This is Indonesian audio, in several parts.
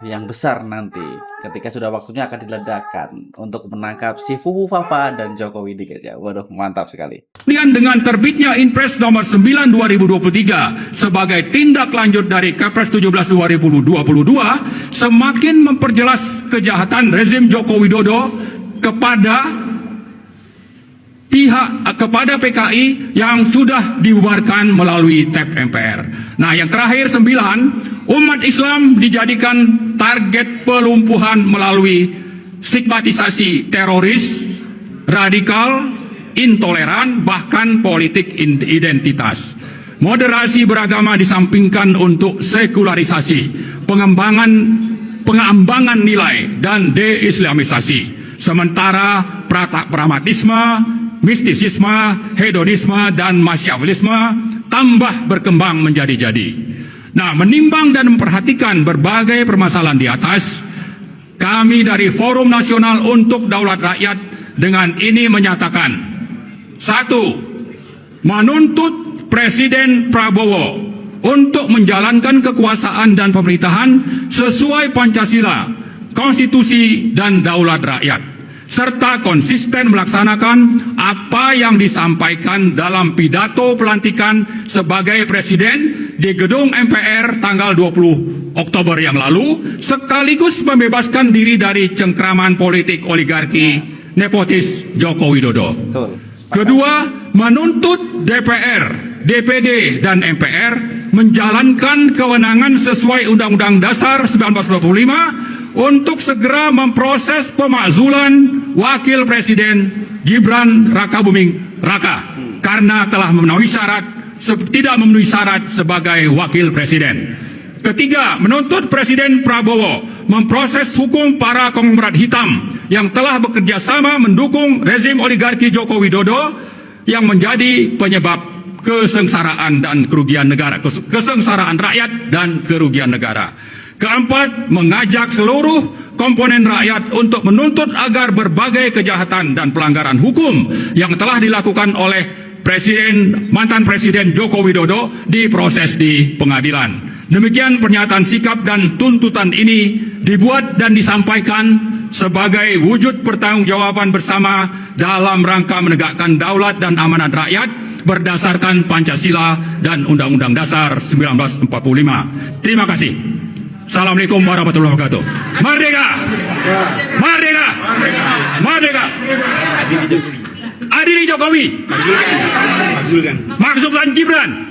yang besar nanti ketika sudah waktunya akan diledakkan untuk menangkap si Fufu Fafa dan Jokowi ini guys ya. Waduh, mantap sekali. Dengan terbitnya Inpres nomor 9 2023 sebagai tindak lanjut dari Kepres 17 2022 semakin memperjelas kejahatan rezim Joko Widodo kepada kepada PKI yang sudah dibubarkan melalui TAP MPR. Nah, yang terakhir 9, umat Islam dijadikan target pelumpuhan melalui stigmatisasi teroris, radikal, intoleran, bahkan politik identitas. Moderasi beragama disampingkan untuk sekularisasi, pengembangan nilai dan deislamisasi. Sementara pragmatisme, mistisisme, hedonisme, dan masyawilisme tambah berkembang menjadi-jadi. Nah, menimbang dan memperhatikan berbagai permasalahan di atas, kami dari Forum Nasional untuk Daulat Rakyat dengan ini menyatakan: 1. Menuntut Presiden Prabowo untuk menjalankan kekuasaan dan pemerintahan sesuai Pancasila, Konstitusi, dan Daulat Rakyat, serta konsisten melaksanakan apa yang disampaikan dalam pidato pelantikan sebagai Presiden di Gedung MPR tanggal 20 Oktober yang lalu, sekaligus membebaskan diri dari cengkraman politik oligarki nepotis Joko Widodo. Betul. Kedua, menuntut DPR, DPD, dan MPR menjalankan kewenangan sesuai Undang-Undang Dasar 1945 untuk segera memproses pemakzulan Wakil Presiden Gibran Rakabuming Raka karena telah tidak memenuhi syarat sebagai Wakil Presiden. Ketiga, menuntut Presiden Prabowo memproses hukum para konglomerat hitam yang telah bekerja sama mendukung rezim oligarki Joko Widodo yang menjadi penyebab kesengsaraan dan kerugian negara, kesengsaraan rakyat dan kerugian negara. Keempat, mengajak seluruh komponen rakyat untuk menuntut agar berbagai kejahatan dan pelanggaran hukum yang telah dilakukan oleh mantan Presiden Joko Widodo diproses di pengadilan. Demikian pernyataan sikap dan tuntutan ini dibuat dan disampaikan sebagai wujud pertanggungjawaban bersama dalam rangka menegakkan daulat dan amanat rakyat berdasarkan Pancasila dan Undang-Undang Dasar 1945. Terima kasih. Assalamualaikum warahmatullahi wabarakatuh. Merdeka! Merdeka! Merdeka! Adili Jokowi. Maksudkan Gibran.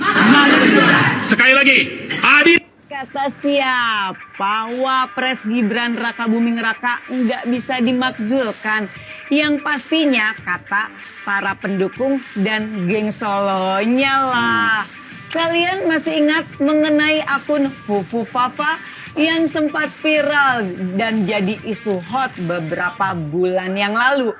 Sekali lagi, adil. Kata siapa Wapres Gibran Rakabuming Raka nggak bisa dimakzulkan? Yang pastinya kata para pendukung dan geng Solonya lah. Kalian masih ingat mengenai akun Fufu Fafa yang sempat viral dan jadi isu hot beberapa bulan yang lalu?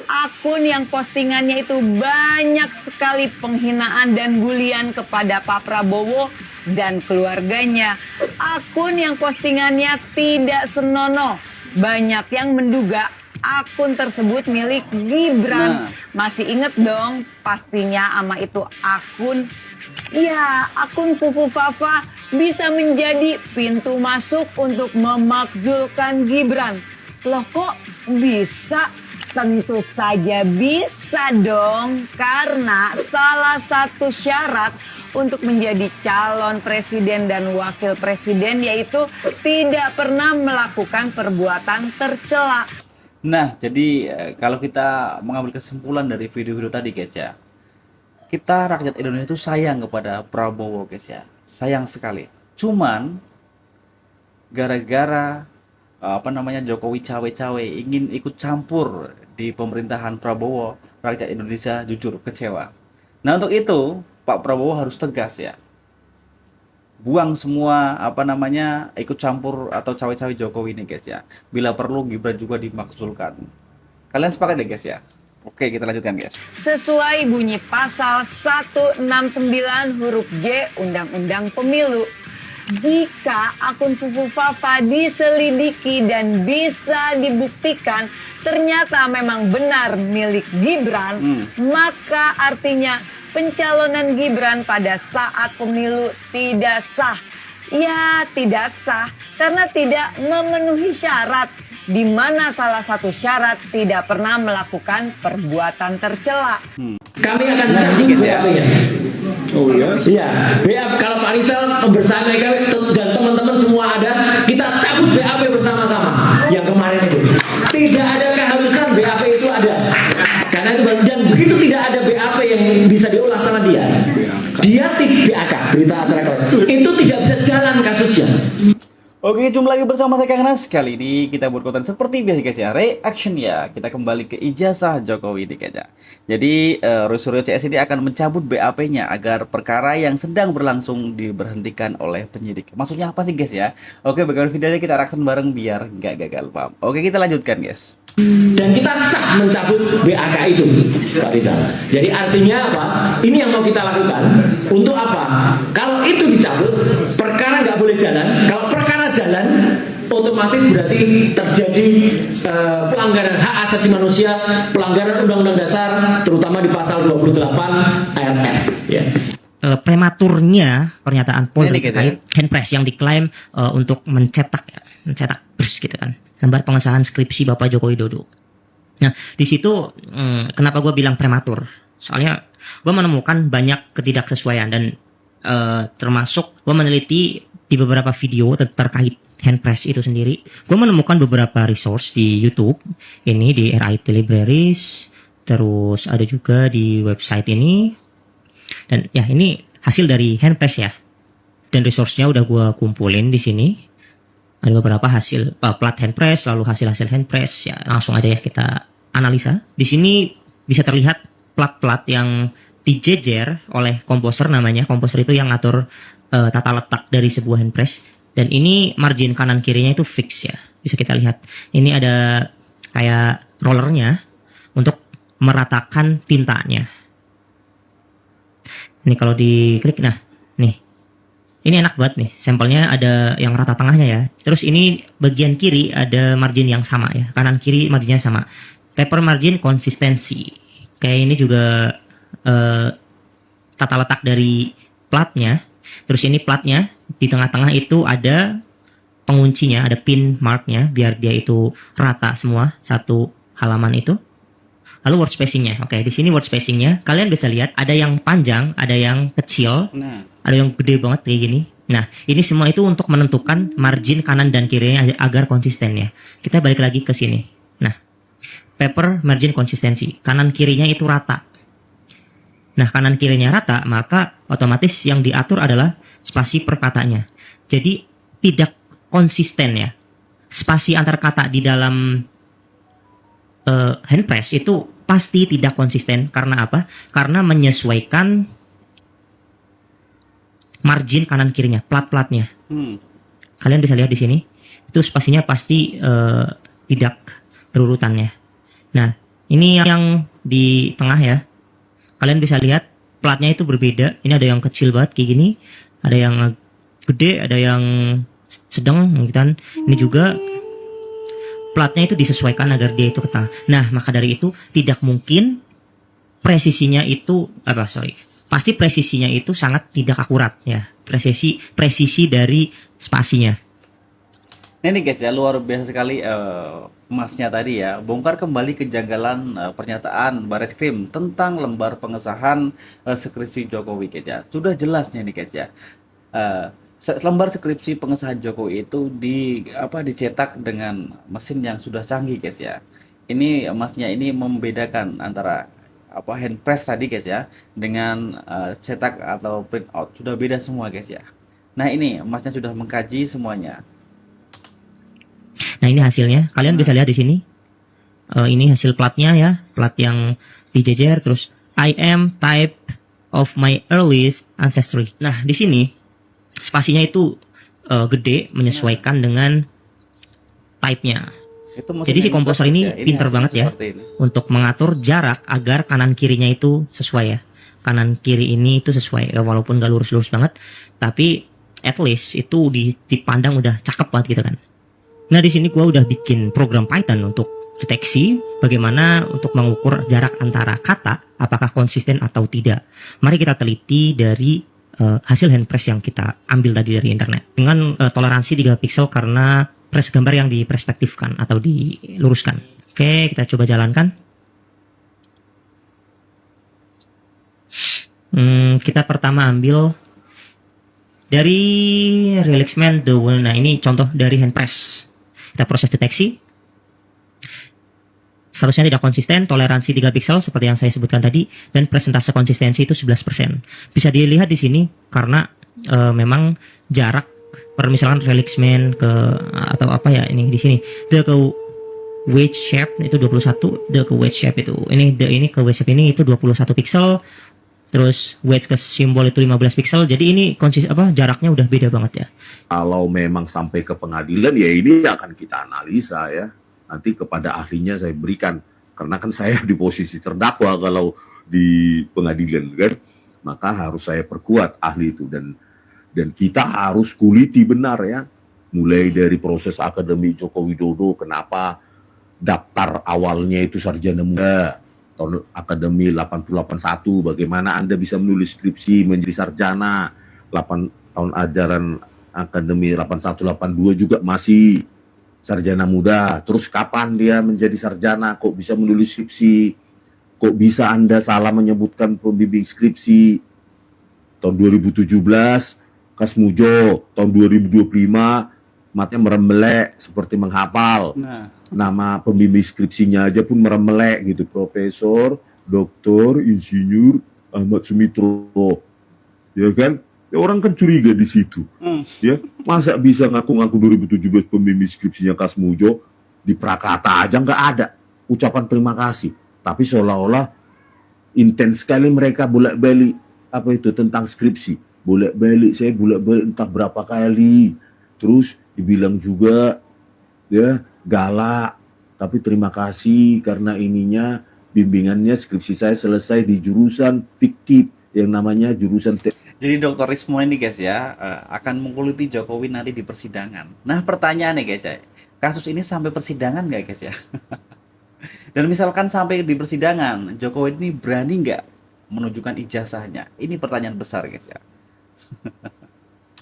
Akun yang postingannya itu banyak sekali penghinaan dan bulian kepada Pak Prabowo dan keluarganya. Akun yang postingannya tidak senonoh. Banyak yang menduga akun tersebut milik Gibran. Masih inget dong pastinya ama itu akun. Ya, akun Fufu Fafa bisa menjadi pintu masuk untuk memakzulkan Gibran. Loh kok bisa? Tentu saja bisa dong, karena salah satu syarat untuk menjadi calon presiden dan wakil presiden yaitu tidak pernah melakukan perbuatan tercela. Nah, jadi kalau kita mengambil kesimpulan dari video-video tadi guys ya, kita rakyat Indonesia itu sayang kepada Prabowo guys ya, sayang sekali. Cuman gara-gara Jokowi cawe-cawe ingin ikut campur di pemerintahan Prabowo, rakyat Indonesia jujur kecewa. Nah, untuk itu Pak Prabowo harus tegas ya, buang semua ikut campur atau cawe-cawe Jokowi ini guys ya. Bila perlu Gibran juga dimakzulkan. Kalian sepakat ya guys ya? Oke, kita lanjutkan guys. Sesuai bunyi pasal 169 huruf J Undang-Undang Pemilu, jika akun Fufu Fafa diselidiki dan bisa dibuktikan ternyata memang benar milik Gibran, maka artinya pencalonan Gibran pada saat pemilu tidak sah. Ya, tidak sah karena tidak memenuhi syarat, di mana salah satu syarat tidak pernah melakukan perbuatan tercela. Kami akan Nah, cabut ini guys ya. BAP-nya. Oh iya. Iya, BAP kalau Pak Rizal bersama kami dan teman-teman semua ada, kita cabut BAP bersama-sama. Yang kemarin itu tidak ada keharusan BAP itu ada, karena itu dan begitu tidak ada BAP yang bisa diolah sama dia BAK, berita acara kalian, itu tidak bisa jalan kasusnya. Oke, jumpa lagi bersama saya Kang Nas. Kali ini kita buat konten seperti biasa guys ya, reaction ya. Kita kembali ke ijazah Jokowi ini guys ya. Jadi Suryo CS ini akan mencabut BAP-nya agar perkara yang sedang berlangsung diberhentikan oleh penyidik. Maksudnya apa sih guys ya? Oke, bagaimana videonya kita reaction bareng biar nggak gagal paham. Oke, kita lanjutkan guys. Dan kita sah mencabut BAK itu, Pak Rizal. Jadi artinya apa? Ini yang mau kita lakukan. Untuk apa? Kalau itu dicabut, perkara nggak boleh jalan. Kalau perkara jalan, otomatis berarti terjadi pelanggaran hak asasi manusia, pelanggaran Undang-Undang Dasar, terutama di pasal 28 ayat F. Ya. Prematurnya pernyataan Polri Ini gitu terkait handpress yang diklaim untuk mencetak bers gitu kan gambar pengesahan skripsi Bapak Joko Widodo. Nah di situ kenapa gue bilang prematur? Soalnya gue menemukan banyak ketidaksesuaian dan termasuk gue meneliti di beberapa video terkait handpress itu sendiri. Gue menemukan beberapa resource di YouTube ini di RIT Libraries, terus ada juga di website ini. Dan ya ini hasil dari handpress ya. Dan resource-nya udah gue kumpulin di sini. Ada beberapa hasil plat handpress, lalu hasil-hasil handpress ya. Langsung aja ya kita analisa. Di sini bisa terlihat plat-plat yang dijejer oleh komposer namanya. Komposer itu yang ngatur tata letak dari sebuah handpress. Dan ini margin kanan kirinya itu fix ya. Bisa kita lihat. Ini ada kayak rollernya untuk meratakan tintanya. Ini kalau diklik, nah, nih, ini enak banget nih. Sampelnya ada yang rata tengahnya ya. Terus ini bagian kiri ada margin yang sama ya. Kanan kiri marginnya sama. Paper margin konsistensi. Kayak ini juga tata letak dari platnya. Terus ini platnya di tengah-tengah itu ada penguncinya, ada pin marknya biar dia itu rata semua satu halaman itu. Lalu word spacingnya, oke di sini word spacingnya kalian bisa lihat ada yang panjang, ada yang kecil, ada yang gede banget kayak gini. Nah ini semua itu untuk menentukan margin kanan dan kirinya agar konsisten ya. Kita balik lagi ke sini. Nah paper margin konsistensi, kanan kirinya itu rata. Nah kanan kirinya rata, maka otomatis yang diatur adalah spasi per katanya. Jadi tidak konsisten ya. Spasi antar kata di dalam handpress itu pasti tidak konsisten. Karena apa? Karena menyesuaikan margin kanan kirinya, plat-platnya. Kalian bisa lihat di sini, itu spasinya pasti tidak berurutannya. Nah, ini yang di tengah ya. Kalian bisa lihat platnya itu berbeda. Ini ada yang kecil banget kayak gini, ada yang gede, ada yang sedang gitu kan. Ini juga platnya itu disesuaikan agar dia itu ke tengah. Nah, maka dari itu tidak mungkin presisinya itu pasti presisinya itu sangat tidak akurat ya. Presisi dari spasinya. Nah ini guys ya, luar biasa sekali Masnya tadi ya, bongkar kembali kejanggalan pernyataan Bareskrim tentang lembar pengesahan skripsi Jokowi guys ya. Sudah jelasnya nih guys ya. Lembar skripsi pengesahan Jokowi itu dicetak dengan mesin yang sudah canggih guys ya. Ini Masnya ini membedakan antara handpress tadi guys ya dengan cetak atau print out, sudah beda semua guys ya. Nah ini Masnya sudah mengkaji semuanya. Nah ini hasilnya, kalian bisa lihat di sini. Ini hasil platnya ya, plat yang dijejer. Terus I am type of my earliest ancestry. Nah di sini spasinya itu gede menyesuaikan dengan type-nya. Jadi si komposer ini pinter banget ya untuk mengatur jarak agar kanan kirinya itu sesuai ya. Kanan kiri ini itu sesuai walaupun gak lurus-lurus banget, tapi at least itu dipandang udah cakep banget gitu kan. Nah di sini gua udah bikin program Python untuk deteksi bagaimana untuk mengukur jarak antara kata apakah konsisten atau tidak. Mari kita teliti dari hasil handpress yang kita ambil tadi dari internet dengan toleransi 3 pixel karena press gambar yang diperspektifkan atau diluruskan. Oke, kita coba jalankan. Kita pertama ambil dari Relixment the one. Nah, ini contoh dari handpress. Kita proses deteksi. Statusnya tidak konsisten, toleransi 3 pixel seperti yang saya sebutkan tadi, dan presentase konsistensi itu 11%. Bisa dilihat di sini karena memang jarak misalkan Relixment ke atau apa ya ini di sini the ke wedge shape itu 21, the ke wedge shape itu ini ke wedge shape ini itu 21 pixel, terus wedge ke simbol itu 15 pixel. Jadi ini jaraknya udah beda banget ya. Kalau memang sampai ke pengadilan ya ini akan kita analisa ya. Nanti kepada ahlinya saya berikan, karena kan saya di posisi terdakwa kalau di pengadilan kan, maka harus saya perkuat ahli itu dan kita harus kuliti benar ya, mulai dari proses akademik Joko Widodo, kenapa daftar awalnya itu sarjana muda tahun akademi 881, bagaimana Anda bisa menulis skripsi menjadi sarjana 8 tahun ajaran akademi 8182 juga masih sarjana muda. Terus kapan dia menjadi sarjana, kok bisa menulis skripsi, kok bisa Anda salah menyebutkan pembimbing skripsi tahun 2017 Kasmujo, tahun 2025 matanya meremelek seperti menghafal. Nama pembimbing skripsinya aja pun meremelek gitu, Profesor Dr. Insinyur Ahmad Sumitro. Ya kan? Ya, orang kan curiga di situ. Ya, masa bisa ngaku-ngaku 2017 pembimbing skripsinya Kasmujo, di Prakata aja nggak ada ucapan terima kasih. Tapi seolah-olah intens sekali mereka bolak-balik apa itu tentang skripsi. Bolak-balik, saya bolak-balik entah berapa kali. Terus dibilang juga ya galak, tapi terima kasih karena ininya bimbingannya skripsi saya selesai di jurusan fiktif yang namanya jurusan Jadi Dr. Rismo ini guys ya akan mengkuliti Jokowi nanti di persidangan. Nah pertanyaannya guys ya, kasus ini sampai persidangan nggak guys ya? Dan misalkan sampai di persidangan, Jokowi ini berani nggak menunjukkan ijazahnya? Ini pertanyaan besar guys ya.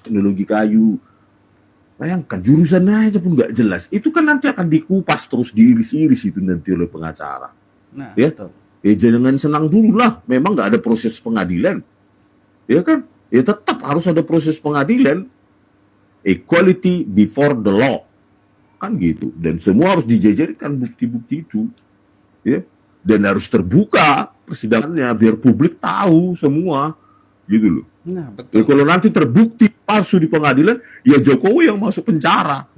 Teknologi kayu, bayangkan jurusannya aja pun nggak jelas. Itu kan nanti akan dikupas terus diiris-iris itu nanti oleh pengacara. Nah, ya, betul. Ya jangan senang dulu lah. Memang nggak ada proses pengadilan. Ya kan? Ya tetap harus ada proses pengadilan. Equality before the law. Kan gitu. Dan semua harus dijajarkan bukti-bukti itu. Ya. Dan harus terbuka persidangannya biar publik tahu semua. Gitu loh. Nah, betul. Ya, kalau nanti terbukti palsu di pengadilan, ya Jokowi yang masuk penjara.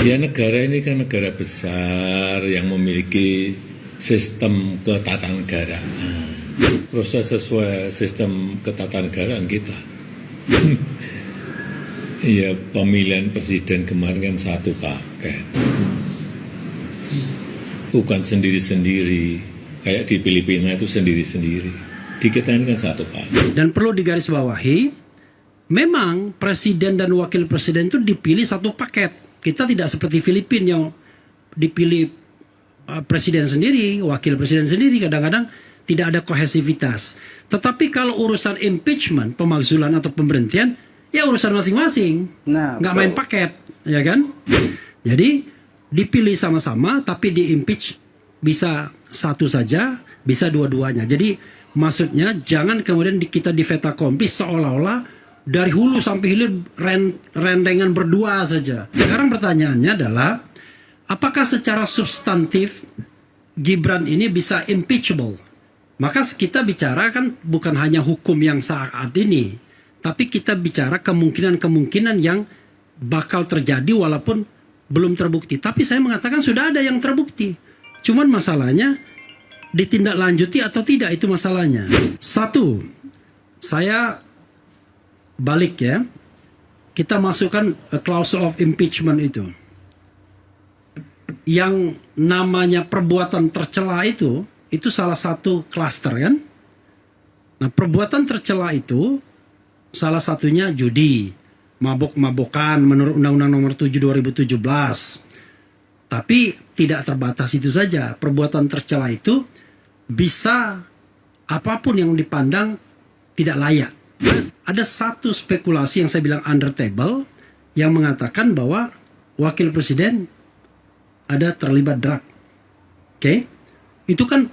Ya negara ini kan negara besar yang memiliki sistem ketatanegaraan. Proses sesuai sistem ketatanegaraan kita. Iya, pemilihan presiden kemarin kan satu paket. Bukan sendiri-sendiri. Kayak di Filipina itu sendiri-sendiri. Di kita ini kan satu paket. Dan perlu digarisbawahi, memang presiden dan wakil presiden itu dipilih satu paket. Kita tidak seperti Filipina yang dipilih presiden sendiri, wakil presiden sendiri, kadang-kadang tidak ada kohesivitas. Tetapi kalau urusan impeachment, pemakzulan atau pemberhentian, ya urusan masing-masing. Nah, nggak betul. main paket, ya kan? Jadi dipilih sama-sama, tapi di-impeach bisa satu saja, bisa dua-duanya. Jadi maksudnya jangan kemudian kita di fait accompli seolah-olah dari hulu sampai hilir rendengan berdua saja. Sekarang pertanyaannya adalah, apakah secara substantif Gibran ini bisa impeachable? Maka kita bicara kan bukan hanya hukum yang saat ini, tapi kita bicara kemungkinan-kemungkinan yang bakal terjadi walaupun belum terbukti. Tapi saya mengatakan sudah ada yang terbukti. Cuman masalahnya ditindaklanjuti atau tidak, itu masalahnya. Satu, saya balik ya, kita masukkan clause of impeachment itu. Yang namanya perbuatan tercela itu salah satu klaster kan. Nah, perbuatan tercela itu salah satunya judi, mabok-mabokan menurut Undang-Undang Nomor 7 2017. Tapi tidak terbatas itu saja. Perbuatan tercela itu bisa apapun yang dipandang tidak layak. Ada satu spekulasi yang saya bilang under table yang mengatakan bahwa wakil presiden ada terlibat drug. Oke? Itu kan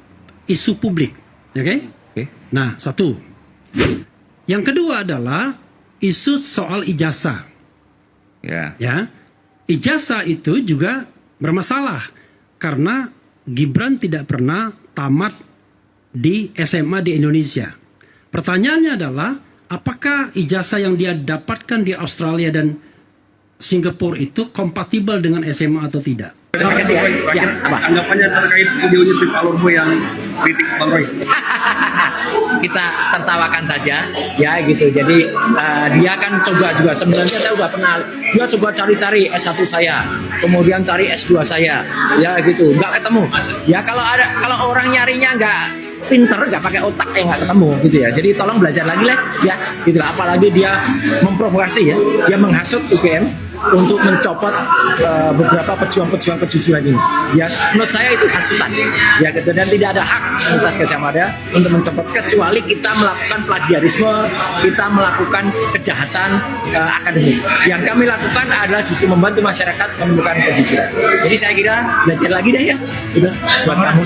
isu publik, oke? Nah, satu. Yang kedua adalah isu soal ijazah. Ya. Ijazah itu juga bermasalah karena Gibran tidak pernah tamat di SMA di Indonesia. Pertanyaannya adalah apakah ijazah yang dia dapatkan di Australia dan Singapura itu kompatibel dengan SMA atau tidak? Terima kasih ya. Tanggapannya terkait videonya Tis Alurbo yang kritik Bang Roy. Kita tertawakan saja ya gitu. Jadi dia kan coba juga, sebenarnya saya udah pernah, dia coba cari-cari S1 saya, kemudian cari S2 saya, ya gitu, nggak ketemu. Ya kalau orang nyarinya nggak pinter, nggak pakai otak, nggak ketemu gitu ya. Jadi tolong belajar lagi lah ya gitu. Apalagi dia memprovokasi ya, dia menghasut UGM untuk mencopot beberapa pejuang-pejuang kejujuran ini. Ya, menurut saya itu hasutan. Ya, gitu. Dan tidak ada hak Universitas Gadjah Mada untuk mencopot kecuali kita melakukan plagiarisme, kita melakukan kejahatan akademik. Yang kami lakukan adalah justru membantu masyarakat menemukan kejujuran. Jadi saya kira belajar lagi deh ya, gitu, buat kamu.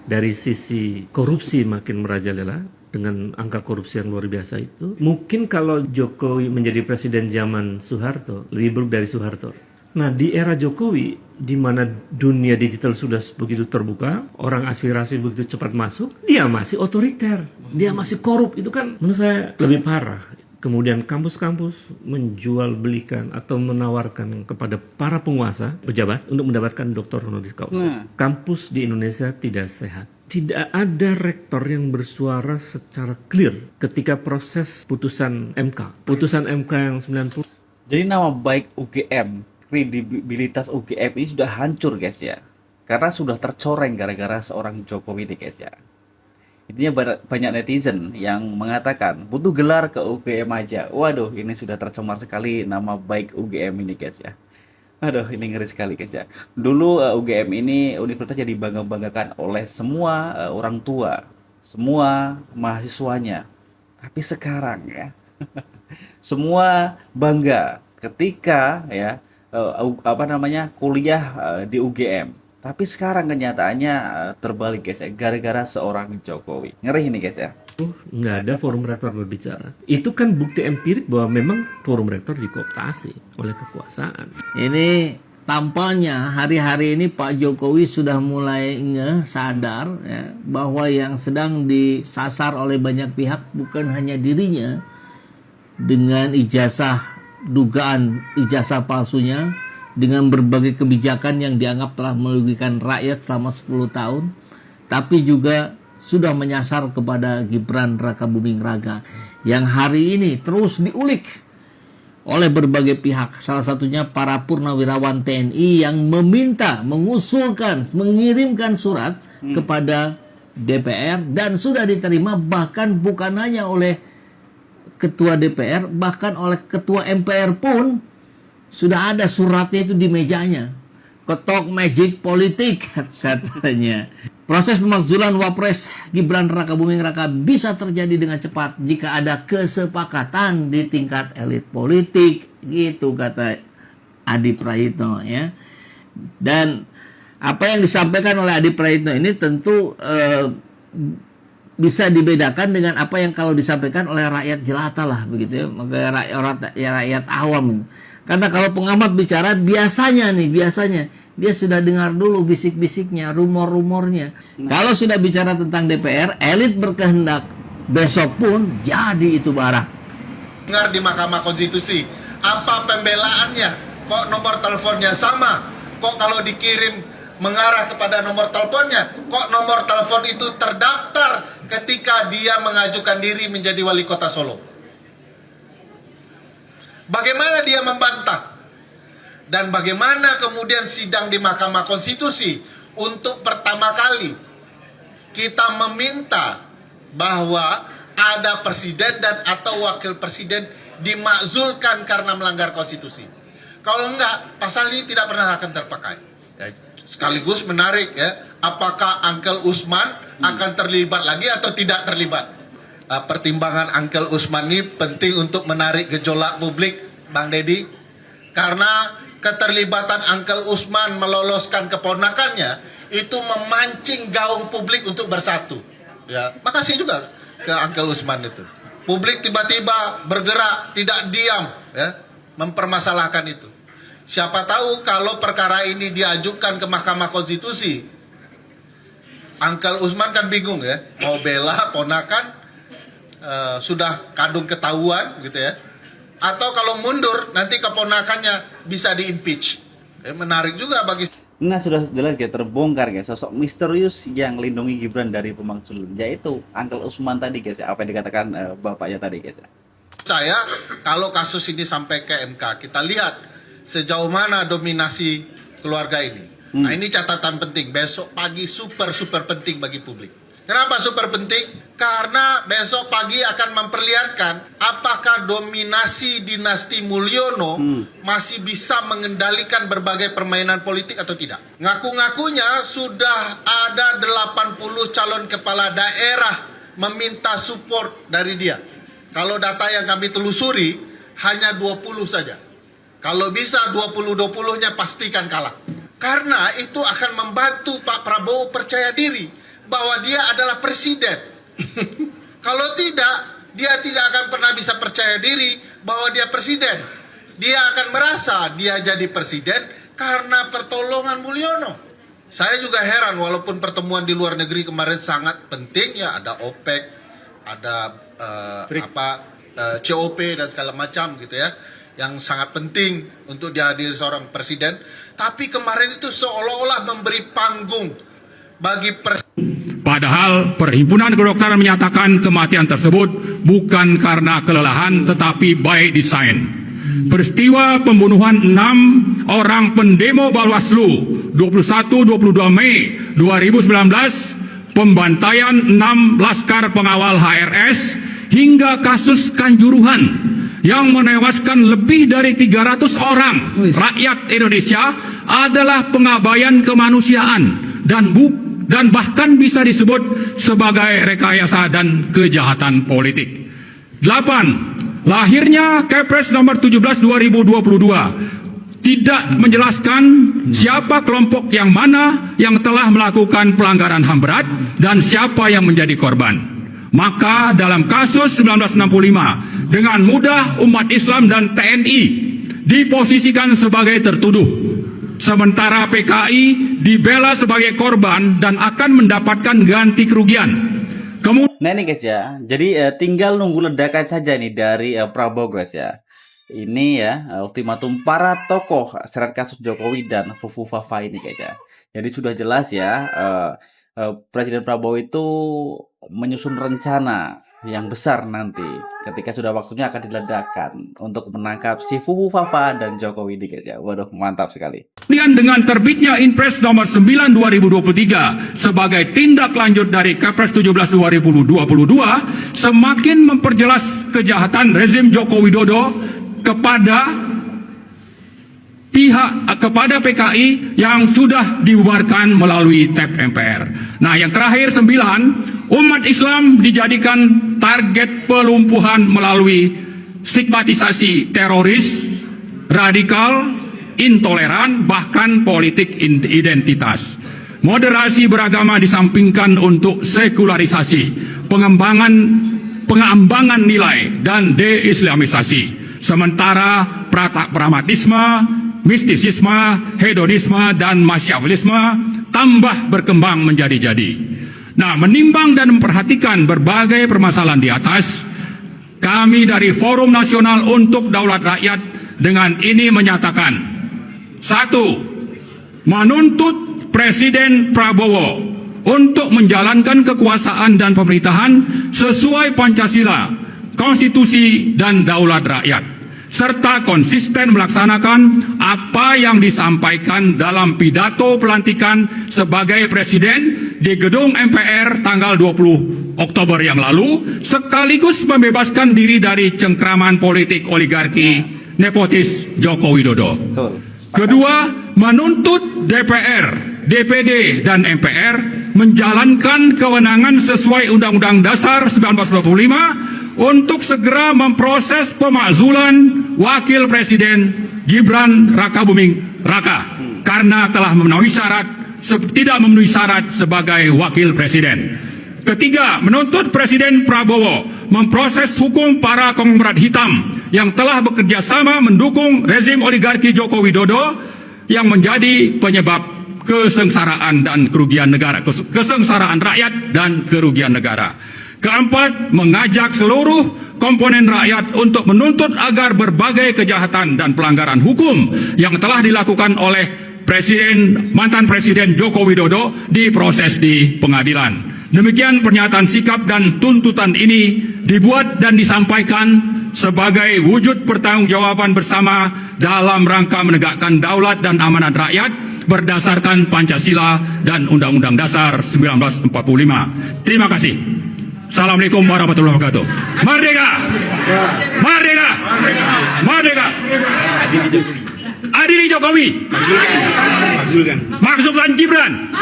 Dari sisi korupsi makin merajalela dengan angka korupsi yang luar biasa itu. Mungkin kalau Jokowi menjadi presiden zaman Soeharto, lebih buruk dari Soeharto. Nah, di era Jokowi, di mana dunia digital sudah begitu terbuka, orang aspirasi begitu cepat masuk, dia masih otoriter, dia masih korup. Itu kan menurut saya lebih parah. Kemudian kampus-kampus menjual belikan atau menawarkan kepada para penguasa, pejabat, untuk mendapatkan doktor honoris causa. Kampus di Indonesia tidak sehat. Tidak ada rektor yang bersuara secara clear ketika proses putusan MK. Putusan MK yang 90. Jadi nama baik UGM, kredibilitas UGM ini sudah hancur guys ya. Karena sudah tercoreng gara-gara seorang Jokowi nih guys ya. Intinya banyak netizen yang mengatakan butuh gelar ke UGM aja. Waduh, ini sudah tercemar sekali nama baik UGM ini guys ya. Aduh, ini ngeri sekali guys ya. Dulu UGM ini universitas jadi dibangga-banggakan oleh semua orang tua, semua mahasiswanya. Tapi sekarang ya, semua bangga ketika ya kuliah di UGM. Tapi sekarang kenyataannya terbalik guys ya, gara-gara seorang Jokowi. Ngeri ini guys ya. Nggak ada forum rektor berbicara. Itu kan bukti empirik bahwa memang forum rektor dikooptasi oleh kekuasaan. Ini tampaknya hari-hari ini Pak Jokowi sudah mulai sadar ya, bahwa yang sedang disasar oleh banyak pihak bukan hanya dirinya dengan dugaan ijazah palsunya, dengan berbagai kebijakan yang dianggap telah merugikan rakyat selama 10 tahun, tapi juga sudah menyasar kepada Gibran Rakabuming Raka yang hari ini terus diulik oleh berbagai pihak, salah satunya para purnawirawan TNI yang mengirimkan surat kepada DPR dan sudah diterima, bahkan bukan hanya oleh ketua DPR, bahkan oleh ketua MPR pun sudah ada suratnya itu di mejanya. Ketok magic politik katanya. Proses pemakzulan Wapres Gibran Rakabuming Raka bisa terjadi dengan cepat jika ada kesepakatan di tingkat elit politik, gitu kata Adi Prayitno ya. Dan apa yang disampaikan oleh Adi Prayitno ini tentu bisa dibedakan dengan apa yang kalau disampaikan oleh rakyat jelata lah begitu ya, rakyat awam. Karena kalau pengamat bicara biasanya dia sudah dengar dulu bisik-bisiknya, rumor-rumornya. Kalau sudah bicara tentang DPR, elit berkehendak besok pun jadi itu barang. Dengar di Mahkamah Konstitusi, apa pembelaannya? Kok nomor teleponnya sama? Kok kalau dikirim mengarah kepada nomor teleponnya, kok nomor telepon itu terdaftar ketika dia mengajukan diri menjadi wali kota Solo? Bagaimana dia membantah? Dan bagaimana kemudian sidang di Mahkamah Konstitusi untuk pertama kali kita meminta bahwa ada presiden dan atau wakil presiden dimakzulkan karena melanggar konstitusi. Kalau enggak, pasal ini tidak pernah akan terpakai. Ya, sekaligus menarik ya, apakah Uncle Usman akan terlibat lagi atau tidak terlibat? pertimbangan Uncle Usman ini penting untuk menarik gejolak publik, Bang Deddy, karena keterlibatan Uncle Usman meloloskan keponakannya itu memancing gaung publik untuk bersatu. Ya, makasih juga ke Uncle Usman itu. Publik tiba-tiba bergerak, tidak diam, ya, mempermasalahkan itu. Siapa tahu kalau perkara ini diajukan ke Mahkamah Konstitusi, Uncle Usman kan bingung ya, mau bela ponakan, sudah kadung ketahuan gitu ya, atau kalau mundur nanti keponakannya bisa diimpeach. Menarik juga bagi. Nah, sudah jelas ya, terbongkar guys sosok misterius yang lindungi Gibran dari pemakzulan, yaitu Uncle Usman tadi guys ya, apa yang dikatakan bapaknya tadi guys ya. Saya kalau kasus ini sampai ke MK, kita lihat sejauh mana dominasi keluarga ini. Nah, ini catatan penting, besok pagi super penting bagi publik. Kenapa super penting? Karena besok pagi akan memperlihatkan apakah dominasi dinasti Mulyono masih bisa mengendalikan berbagai permainan politik atau tidak. Ngaku-ngakunya sudah ada 80 calon kepala daerah meminta support dari dia. Kalau data yang kami telusuri hanya 20 saja. Kalau bisa 20-20-nya pastikan kalah. Karena itu akan membantu Pak Prabowo percaya diri bahwa dia adalah presiden. Kalau tidak, dia tidak akan pernah bisa percaya diri bahwa dia presiden. Dia akan merasa dia jadi presiden karena pertolongan Mulyono. Saya juga heran, walaupun pertemuan di luar negeri kemarin sangat penting ya, ada OPEC, ada COP dan segala macam gitu ya, yang sangat penting untuk dihadiri seorang presiden. Tapi kemarin itu seolah-olah memberi panggung bagi Padahal Perhimpunan Kedokteran menyatakan kematian tersebut bukan karena kelelahan tetapi by design. Peristiwa pembunuhan 6 orang pendemo Bawaslu 21-22 Mei 2019, pembantaian 6 laskar pengawal HRS, hingga kasus Kanjuruhan yang menewaskan lebih dari 300 orang rakyat Indonesia adalah pengabaian kemanusiaan dan bahkan bisa disebut sebagai rekayasa dan kejahatan politik. 8. Lahirnya Kepres nomor 17 2022 tidak menjelaskan siapa kelompok yang mana yang telah melakukan pelanggaran HAM berat dan siapa yang menjadi korban. Maka dalam kasus 1965 dengan mudah umat Islam dan TNI diposisikan sebagai tertuduh, sementara PKI dibela sebagai korban dan akan mendapatkan ganti kerugian. Nah ini guys ya, jadi tinggal nunggu ledakan saja nih dari Prabowo guys ya. Ini ya ultimatum para tokoh seret kasus Jokowi dan Fufu Fafa ini guys ya. Jadi sudah jelas ya, Presiden Prabowo itu menyusun rencana yang besar nanti ketika sudah waktunya akan diledakkan untuk menangkap si Fufu Fafa dan Jokowi ini guys ya. Waduh, mantap sekali. Dengan terbitnya Inpres nomor 9 2023 sebagai tindak lanjut dari Kepres 17 2022 semakin memperjelas kejahatan rezim Joko Widodo kepada PKI yang sudah dibubarkan melalui TAP MPR. Nah, yang terakhir 9, umat Islam dijadikan target pelumpuhan melalui stigmatisasi teroris, radikal, intoleran, bahkan politik identitas. Moderasi beragama disampingkan untuk sekularisasi, pengembangan nilai, dan deislamisasi. Sementara pragmatisme, mistisisme, hedonisme, dan masyawilisme tambah berkembang menjadi-jadi. Nah, menimbang dan memperhatikan berbagai permasalahan di atas, kami dari Forum Nasional untuk Daulat Rakyat dengan ini menyatakan: 1. Menuntut Presiden Prabowo untuk menjalankan kekuasaan dan pemerintahan sesuai Pancasila, Konstitusi, dan Daulat Rakyat, serta konsisten melaksanakan apa yang disampaikan dalam pidato pelantikan sebagai presiden di gedung MPR tanggal 20 Oktober yang lalu, sekaligus membebaskan diri dari cengkraman politik oligarki nepotis Joko Widodo. Kedua, menuntut DPR, DPD, dan MPR menjalankan kewenangan sesuai Undang-Undang Dasar 1945 untuk segera memproses pemakzulan Wakil Presiden Gibran Rakabuming Raka karena telah tidak memenuhi syarat sebagai Wakil Presiden. Ketiga, menuntut Presiden Prabowo memproses hukum para konglomerat hitam yang telah bekerja sama mendukung rezim oligarki Joko Widodo yang menjadi penyebab kesengsaraan dan kerugian negara, kesengsaraan rakyat dan kerugian negara. Keempat, mengajak seluruh komponen rakyat untuk menuntut agar berbagai kejahatan dan pelanggaran hukum yang telah dilakukan oleh mantan Presiden Joko Widodo diproses di pengadilan. Demikian pernyataan sikap dan tuntutan ini dibuat dan disampaikan sebagai wujud pertanggungjawaban bersama dalam rangka menegakkan daulat dan amanat rakyat berdasarkan Pancasila dan Undang-Undang Dasar 1945. Terima kasih. Assalamualaikum warahmatullahi wabarakatuh. Merdeka! Merdeka! Merdeka! Adili Jokowi. Maksudkan Gibran.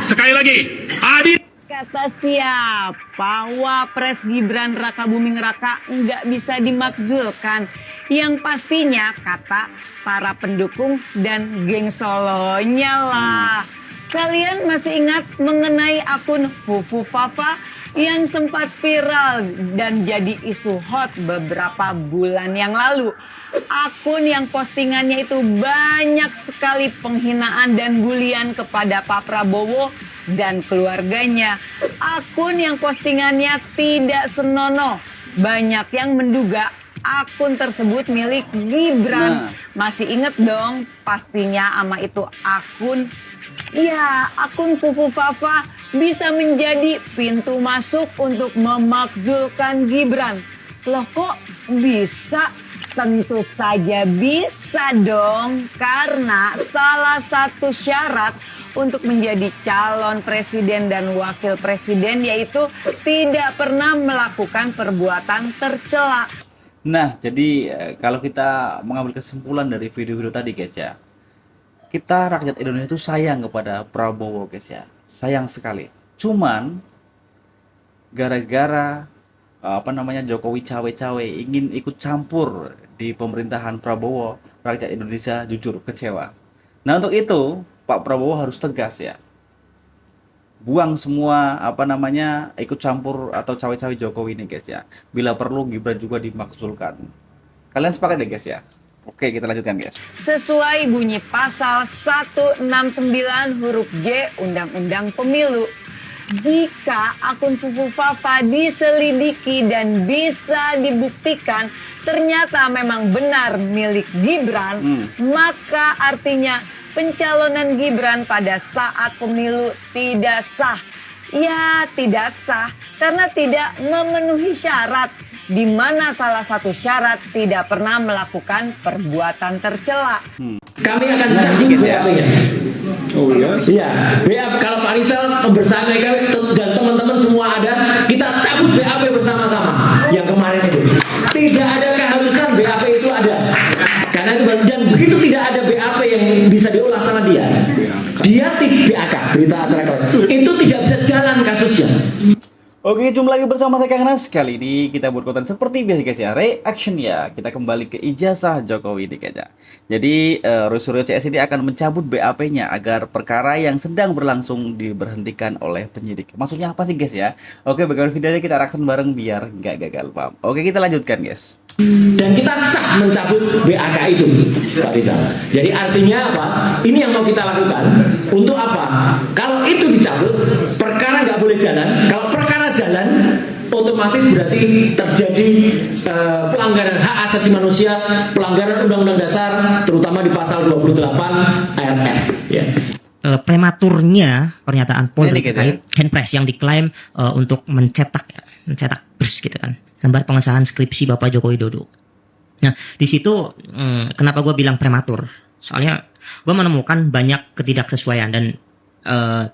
Sekali lagi, adil. Kata siapa? Wapres Gibran Rakabuming Raka nggak bisa dimakzulkan. Yang pastinya kata para pendukung dan geng Solonya lah. Kalian masih ingat mengenai akun Fufu Fafa yang sempat viral dan jadi isu hot beberapa bulan yang lalu? Akun yang postingannya itu banyak sekali penghinaan dan bulian kepada Pak Prabowo dan keluarganya. Akun yang postingannya tidak senonoh. Banyak yang menduga akun tersebut milik Gibran. Masih inget dong pastinya ama itu akun. Ya, akun Fufu Fafa bisa menjadi pintu masuk untuk memakzulkan Gibran. Loh kok bisa? Tentu saja bisa dong, karena salah satu syarat untuk menjadi calon presiden dan wakil presiden yaitu tidak pernah melakukan perbuatan tercela. Nah, jadi kalau kita mengambil kesimpulan dari video-video tadi guys ya, kita rakyat Indonesia itu sayang kepada Prabowo guys ya, sayang sekali. Cuman gara-gara Jokowi cawe-cawe ingin ikut campur di pemerintahan Prabowo, rakyat Indonesia jujur kecewa. Nah, untuk itu Pak Prabowo harus tegas ya, buang semua ikut campur atau cawe-cawe Jokowi ini guys ya. Bila perlu Gibran juga dimakzulkan. Kalian sepakat ya guys ya? Oke, kita lanjutkan guys. Sesuai bunyi pasal 169 huruf J Undang-Undang Pemilu, jika akun Fufu Fafa diselidiki dan bisa dibuktikan ternyata memang benar milik Gibran, maka artinya pencalonan Gibran pada saat pemilu tidak sah. Ya, tidak sah karena tidak memenuhi syarat, di mana salah satu syarat tidak pernah melakukan perbuatan tercela. Kami akan cabut BAP-nya. Oh iya? Iya, BAP kalau Pak Rizal bersama kami dan teman-teman semua ada, kita cabut BAP bersama-sama. Yang kemarin itu tidak ada keharusan BAP itu ada, karena itu dan begitu tidak ada BAP yang bisa diolah sama dia BAK berita acara itu tidak bisa jalan kasusnya. Oke, jumpa lagi bersama saya Kang Nas. Kali ini kita buat konten seperti biasa guys ya, reaction ya. Kita kembali ke ijazah Jokowi ini guys ya. Jadi Suryo CS ini akan mencabut BAP-nya agar perkara yang sedang berlangsung diberhentikan oleh penyidik. Maksudnya apa sih guys ya? Oke, bagaimana videonya kita reaction bareng biar nggak gagal paham. Oke, kita lanjutkan guys. Dan kita sah mencabut BAK itu, Pak Rizal. Jadi artinya apa? Ini yang mau kita lakukan. Untuk apa? Kalau itu dicabut, perkara nggak boleh jalan. Kalau perkara jalan, otomatis berarti terjadi pelanggaran hak asasi manusia, pelanggaran Undang-Undang Dasar, terutama di pasal 28 ayat F. Ya. Prematurnya pernyataan Polri terkait Handpress yang diklaim untuk mencetak bers gitu kan, gambar pengesahan skripsi Bapak Joko Widodo. Nah, di situ kenapa gue bilang prematur? Soalnya gue menemukan banyak ketidaksesuaian dan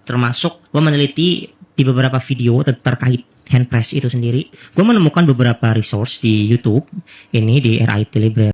termasuk gue meneliti di beberapa video terkait Handpress itu sendiri. Gue menemukan beberapa resource di YouTube ini di RIT Library.